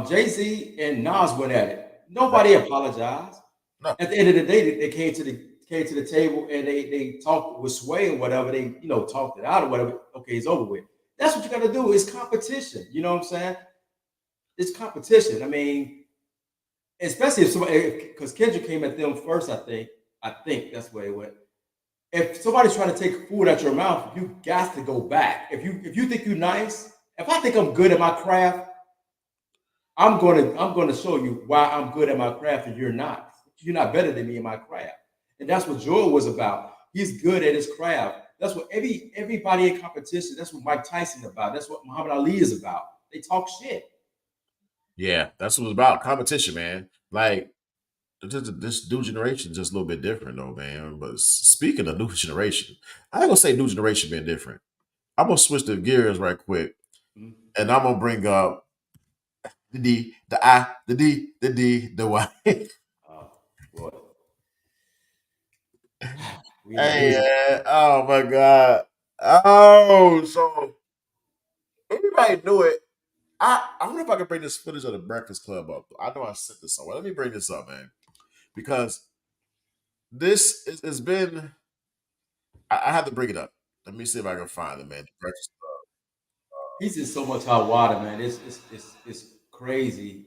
Jay Z and Nas went at it. Right. Nobody apologized. No, At the end of the day, they came to the table and they talked with Sway or whatever. They talked it out or whatever. Okay, it's over with. That's what you got to do. It's competition. You know what I'm saying? It's competition. I mean, especially if somebody because Kendrick came at them first. I think that's where it went. If somebody's trying to take food out your mouth, you got to go back. If you think you're nice, if I think I'm good at my craft, I'm gonna show you why I'm good at my craft and you're not. You're not better than me in my craft. And that's what Joel was about. He's good at his craft. That's what everybody in competition. That's what Mike Tyson about. That's what Muhammad Ali is about. They talk shit. yeah, that's what it's about. Competition, man. Like this new generation is just a little bit different though, man. But speaking of new generation, I ain't gonna say new generation being different. I'm gonna switch the gears right quick, Mhm. and I'm gonna bring up the D, the I, the D, the D, the Y. Hey, Oh boy, we in the news. man. Oh my God. Oh, so Everybody knew it. I wonder if I can bring this footage of the Breakfast Club up. I know I sent this somewhere. Let me bring this up, man, because has been. I have to bring it up. Let me see if I can find it, man. The Breakfast He's in so much hot water, man. It's crazy.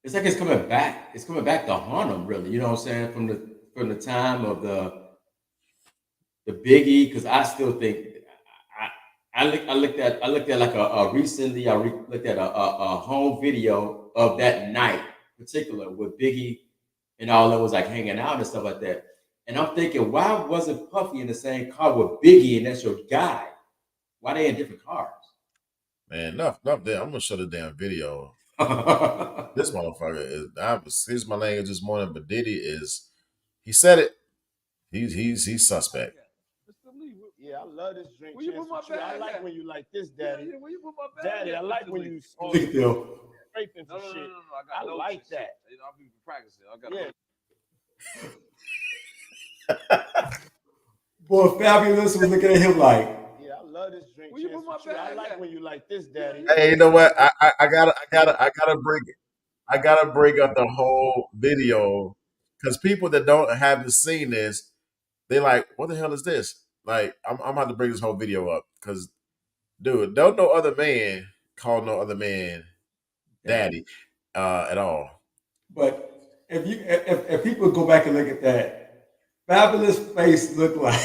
It's like it's coming back. It's coming back to haunt him, really. You know what I'm saying? From the time of the Biggie, because I still think I looked at like a recently looked at a home video of that night, particular with Biggie and all that was like hanging out and stuff like that. And I'm thinking, why wasn't Puffy in the same car with Biggie and that's your guy? Why they in different cars? Man, enough there. I'm gonna show the damn video. This motherfucker is. Excuse my language this morning, but Diddy is. He said it. He's suspect. Yeah, I love this drink. Where you put my bag? I like when you like this, Daddy. Yeah, where you put my bag? Daddy, I like when you scraping for shit. I like that. I'll be practicing. I got Boy, Fabulous was looking at him like, yeah, I love this drink. Where you put my bag? I like when you like this, Daddy. Hey, you know what? I gotta bring up the whole video because people that haven't seen this, they like, what the hell is this? Like, I'm about to bring this whole video up because, dude, don't no other man call no other man daddy at all. but if people go back and look at that, Fabulous face looked like.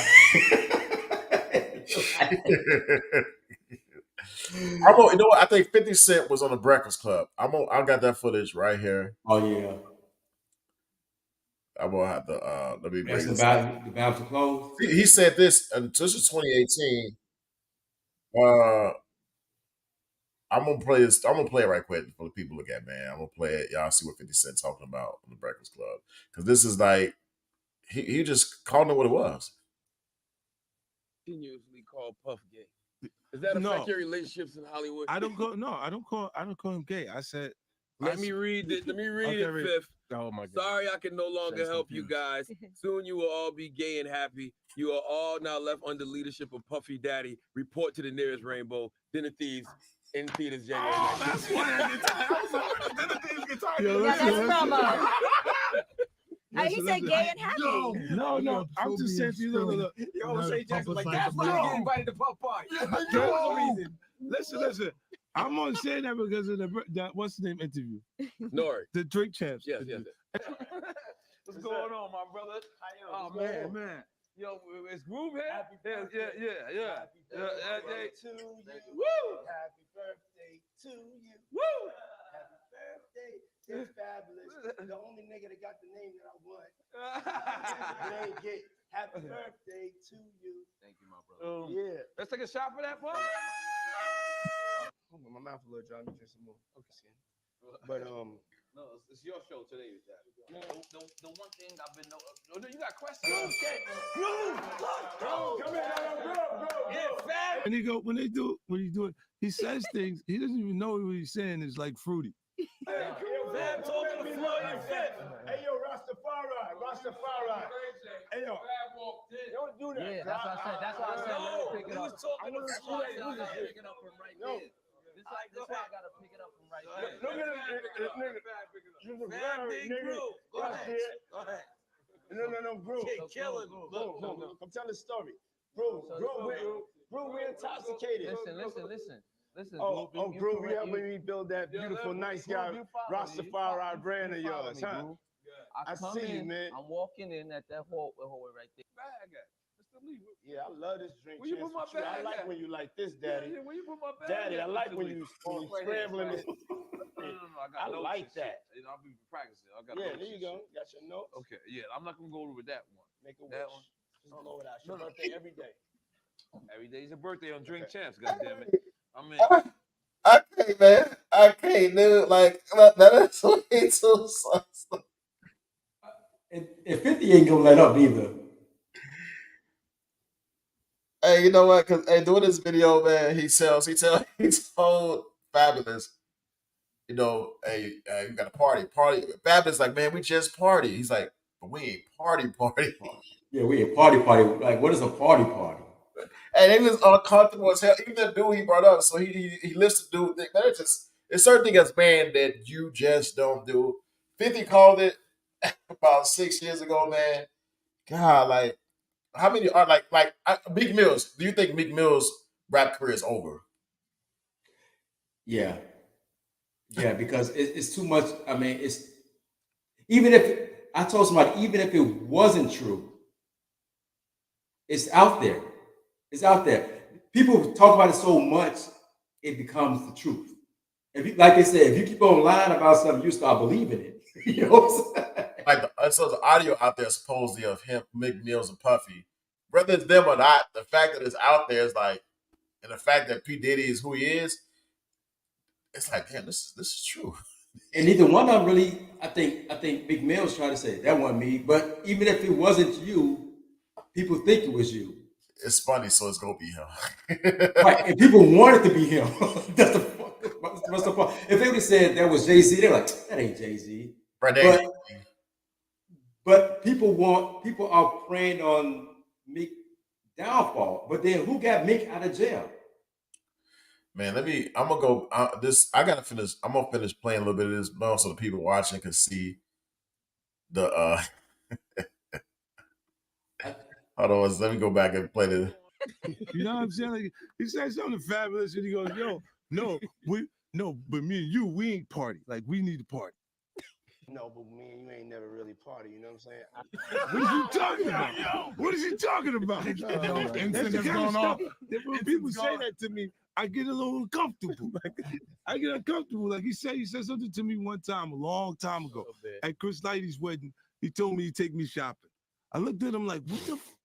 You know what? I think 50 Cent was on the Breakfast Club. I got that footage right here. Oh yeah. I'm gonna have to let me bring That's this the valves are closed. He said this, and this is 2018. Uh, I'm gonna play this. I'm gonna play it right quick for the people to look at, man. I'm gonna play it. Y'all see what 50 Cent talking about on the Breakfast Club because this is like he just called it what it was. Continuously called Puff gay. Does that affect your relationships in Hollywood? I don't call him gay. I said Let me read it, Fifth. Oh my God. Sorry, I can no longer help you guys. Soon you will all be gay and happy. You are all now left under leadership of Puffy Daddy. Report to the nearest rainbow. Dinner Thieves in theaters January 19th. That's why Dinner Thieves get tired. Yeah, that's promo. He said gay and happy. No. I'm just saying to you, look. You always say Jackson like that's why I get invited to Puff Party. Listen. I'm only saying that because of that what's the name interview? Nori. The Drink Champs. Yes. What's going on, my brother? Oh man. Yo, it's Groove here? Yeah. Happy birthday to you. Woo! Happy birthday to you. Woo! Happy birthday. It's Fabulous. The only nigga that got the name that I want. Name get happy birthday to you. Thank you, my brother. Yeah. Let's take a shot for that, boy. My mouth a little dry. Let me drink some more. Okay. But No, it's your show today, Jack. The one thing I've been you got questions? Okay. Groove. Come here, bro. Yeah, fab. When he's doing, he says things. He doesn't even know what he's saying is like fruity. Fab talking to Floyd and Fifth. Hey, yo, Rastafari. Hey, yo. Don't do that. Yeah, that's what I said. That's why I said let me pick it up. Who's talking to Floyd? I gotta pick it up from right there. This why I gotta pick it up from right there. Look at this nigga. You're the very nigga. Go ahead. No, bro. Killing. Look. I'm telling the story. Bro, we're intoxicated. Listen. Oh, Groove, you helping me build that beautiful, nice guy, Rastafari brand of yours, huh? I see you, man. I'm walking in at that hallway right there. Yeah, I love this drink. Where you put my bag? I like when you like this, Daddy. Where you put my bag? Daddy, I like when you scrambling this. I like that. I'll be practicing. Yeah, there you go. Got your notes. Okay, yeah, I'm not gonna go over that one. Make a That wish. one. Just blow it out. It's your birthday every day. Every day's a birthday on Drink Champs. God damn it. I'm in. I can't, man. I can't, dude. Like that is way too sus. And 50 ain't gonna let up either. Hey, you know what? Cause doing this video, man, he told Fabulous, you know, hey, we got a party. Fabulous like, man, we just party. He's like, but we ain't party. Yeah, we a party. Like, what is a party? And they was uncomfortable as hell. Even the dude he brought up, so he listed dude. Man, it's certain thing as man that you just don't do. 50 called it about 6 years ago, man. God, like how many are Meek Mills? Do you think Meek Mills' rap career is over? Yeah, yeah, because it's too much. I mean, it's even if I told somebody, even if it wasn't true, it's out there. It's out there. People talk about it so much, it becomes the truth. If you, like they said, if you keep on lying about something, you start believing it. You know what I'm saying? So the audio out there supposedly of him, Meek Mills, and Puffy. Whether it's them or not, the fact that it's out there is like, and the fact that P Diddy is who he is, it's like, damn, this is true. And neither one of them really. I think Big Mills trying to say that wasn't me. But even if it wasn't you, people think it was you. It's funny, so it's gonna be him. Right, and people want it to be him. That's the point. If they would have said that was Jay-Z, they're like, that ain't Jay-Z. But people are preying on Meek downfall. But then who got Meek out of jail? Man, I'm gonna go. I gotta finish. I'm gonna finish playing a little bit of this, but so the people watching can see the. Hold on, let me go back and play this. You know what I'm saying? Like, he said something fabulous, and he goes, "Yo, but me and you, we ain't party. Like, we need to party." No, but me and you ain't never really party. You know what I'm saying? What is he talking about? What is he talking about? That's the kind of stuff that when people say that to me, I get a little uncomfortable. I get uncomfortable. Like he said something to me one time, a long time ago, at Chris Lighty's wedding. He told me he'd take me shopping. I looked at him like,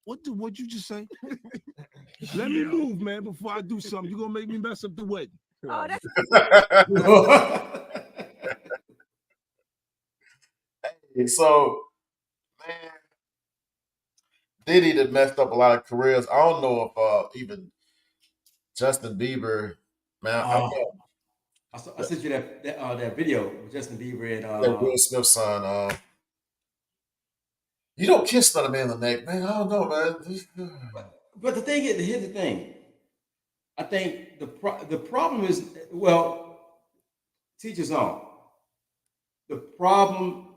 what'd you just say? Let me move, man, before I do something. You're gonna make me mess up the wedding. Oh, that's So, man, Diddy done messed up a lot of careers. I don't know if even Justin Bieber, man. I sent you that video with Justin Bieber and that Will Smith's son. You don't kiss another man in the neck, man. I don't know, man. But the thing is, here's the thing. I think the problem is, well, teach his own. The problem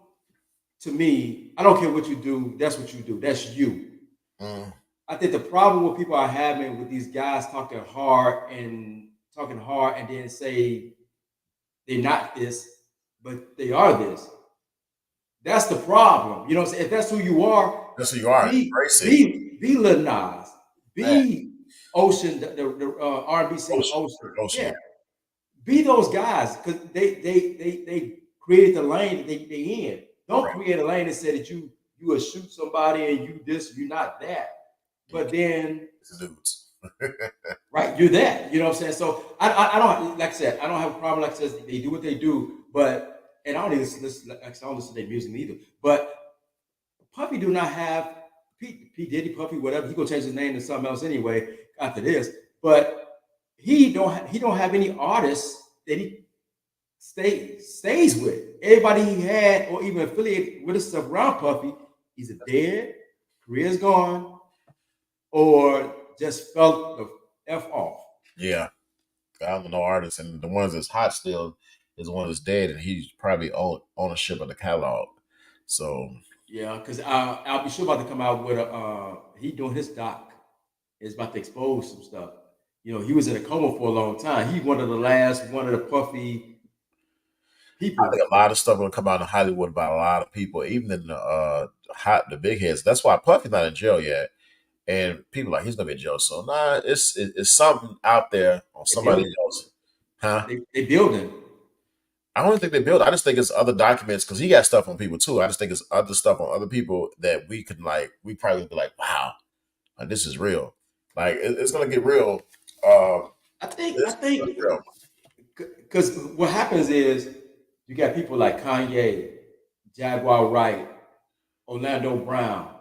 to me, I don't care what you do, that's what you do. That's you. I think the problem what people are having with these guys talking hard and then say they're not this, but they are this. That's the problem. You know what I'm saying? If that's who you are, that's who you are. Be Lil Nas, be Ocean, the R&B singer Ocean. Yeah. Be those guys because they created the lane that they in. Don't create a lane that said that you will shoot somebody and you this, you're not that. But then right, you're that. You know what I'm saying? So I don't, like I said, I don't have a problem. Like I said, they do what they do, and I don't even listen to their music either. But Puffy do not have P Diddy, Puffy, whatever. He gonna change his name to something else anyway after this. But he don't have any artists that he stays with. Everybody he had or even affiliated with himself around Puffy, either dead, career's gone, or just fell the F off. Yeah. I don't know artists, and the ones that's hot still is one that's dead, and he's probably ownership of the catalog. So yeah, because I'll be sure about to come out with he doing his doc. It's about to expose some stuff. You know, he was in a coma for a long time. He's one of the Puffy people. I think a lot of stuff will come out in Hollywood about a lot of people, even in the big heads. That's why Puffy's not in jail yet. And people are like, he's gonna be in jail. So it's something out there on somebody else. Huh? They building. I don't think they build. I just think it's other documents because he got stuff on people too. I just think it's other stuff on other people that we probably be like, wow, like, this is real. Like it's gonna get real. I think because what happens is you got people like Kanye, Jaguar Wright, Orlando Brown.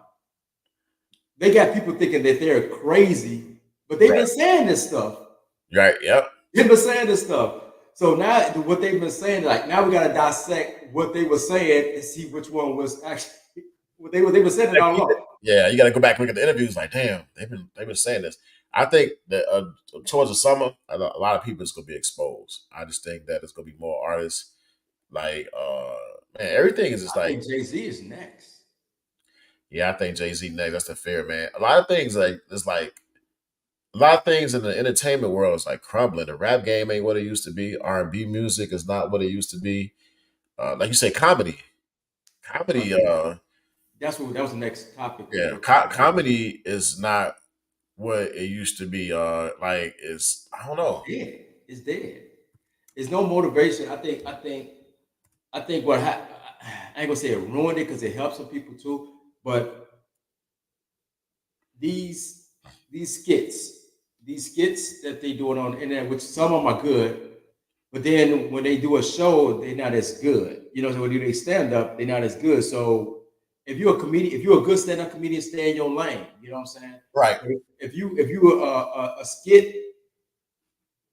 They got people thinking that they're crazy, but they've been saying this stuff. Right. Yep. They've been saying this stuff. So now what they've been saying, like now we got to dissect what they were saying and see which one was actually what they were saying. Yeah, you got to go back and look at the interviews. Like, damn, they've been saying this. I think that towards the summer, a lot of people is gonna be exposed. I just think that it's gonna be more artists. Like, man, everything is just I like, think Jay-Z is next. yeah, I think Jay Z next. That's the fair man. A lot of things like it's like a lot of things in the entertainment world is like crumbling. The rap game ain't what it used to be. R&B music is not what it used to be. Like you say, comedy, comedy. Okay, that was the next topic we Yeah, were talking about. comedy is not what it used to be. Like it's I don't It's know. dead. It's dead. There's no motivation. I think I ain't gonna say it ruined it because it helps some people too. But these skits, that they doing on the internet, which some of them are good, but then when they do a show, they're not as good. You know, so when they do stand up, they're not as good. So if you're a comedian, if you're a good stand up comedian, stay in your lane. You know what I'm saying? Right. But if you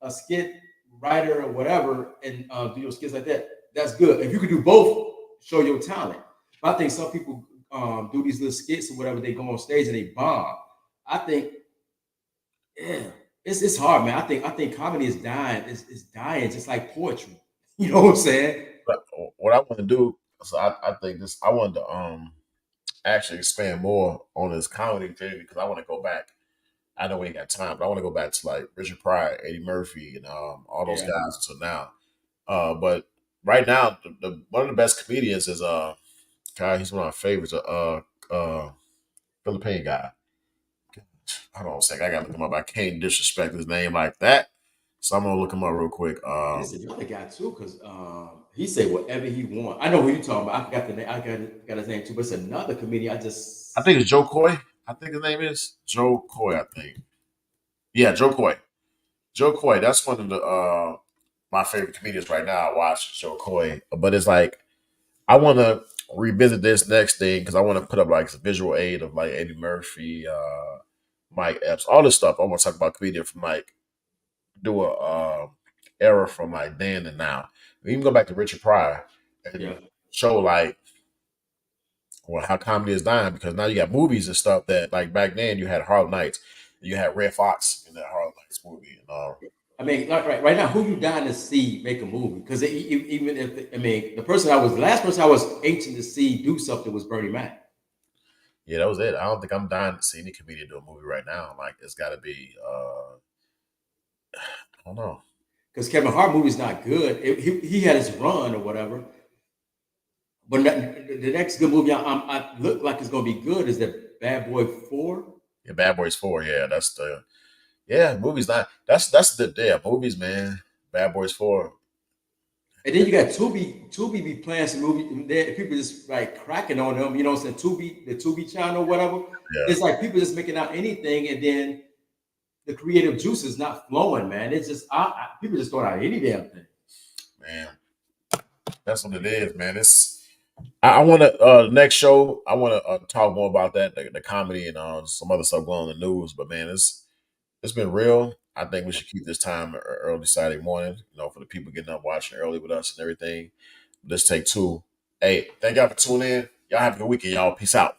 a skit writer or whatever, and do your skits like that, that's good. If you could do both, show your talent. But I think some people do these little skits or whatever. They go on stage and they bomb. I think, yeah, it's hard, man. I think comedy is dying. It's dying, just like poetry. You know what I'm saying? But what I want to do, so I think this. I wanted to actually expand more on this comedy thing because I want to go back. I know we ain't got time, but I want to go back to like Richard Pryor, Eddie Murphy, and all those Yeah, guys until now. But right now, one of the best comedians is guy. He's one of my favorites. Philippine guy. Hold on a second. I gotta look him up. I can't disrespect his name like that. So I'm gonna look him up real quick. and it's another guy too, because he say whatever he want. I know who you talking about. I forgot the name. Got his name too, but it's another comedian. I think it's Joe Coy. I think his name is Joe Coy. I think. Yeah, Joe Coy. Joe Coy. That's one of the my favorite comedians right now. I watch Joe Coy, but it's like I want to revisit this next thing because I want to put up like some visual aid of like Eddie Murphy, Mike Epps, all this stuff. I want to talk about comedian from like do a era from like then and now. We even go back to Richard Pryor and Yeah. show like well how comedy is dying because now you got movies and stuff that like back then you had Harlem Nights, you had Red Fox in that Harlem Nights movie and I mean, like right now, who you dying to see make a movie? Because even if I mean, the last person I was anxious to see do something was Bernie Mac. yeah, that was it. I don't think I'm dying to see any comedian do a movie right now. Like it's got to be I don't know. Because Kevin Hart movie's not good. He had his run or whatever. But the next good movie I look like it's gonna be good is the Bad Boy 4. Yeah, Bad Boys 4. Yeah, that's the yeah movies. Not that's the yeah movies, man. Bad Boys 4. And then you got Tubi be playing some movie. There, people just like cracking on them. You know what I'm saying? The Tubi channel, whatever. Yeah, It's like people just making out anything, and then the creative juice is not flowing, man. It's just people just throwing out any damn thing. man. That's what it is, man. It's I want to next show. I want to talk more about that, the comedy and some other stuff going on in the news. But man, it's been real. I think we should keep this time early Saturday morning. You know, for the people getting up watching early with us and everything. Let's take two. Hey, thank y'all for tuning in. Y'all have a good weekend, y'all. Peace out.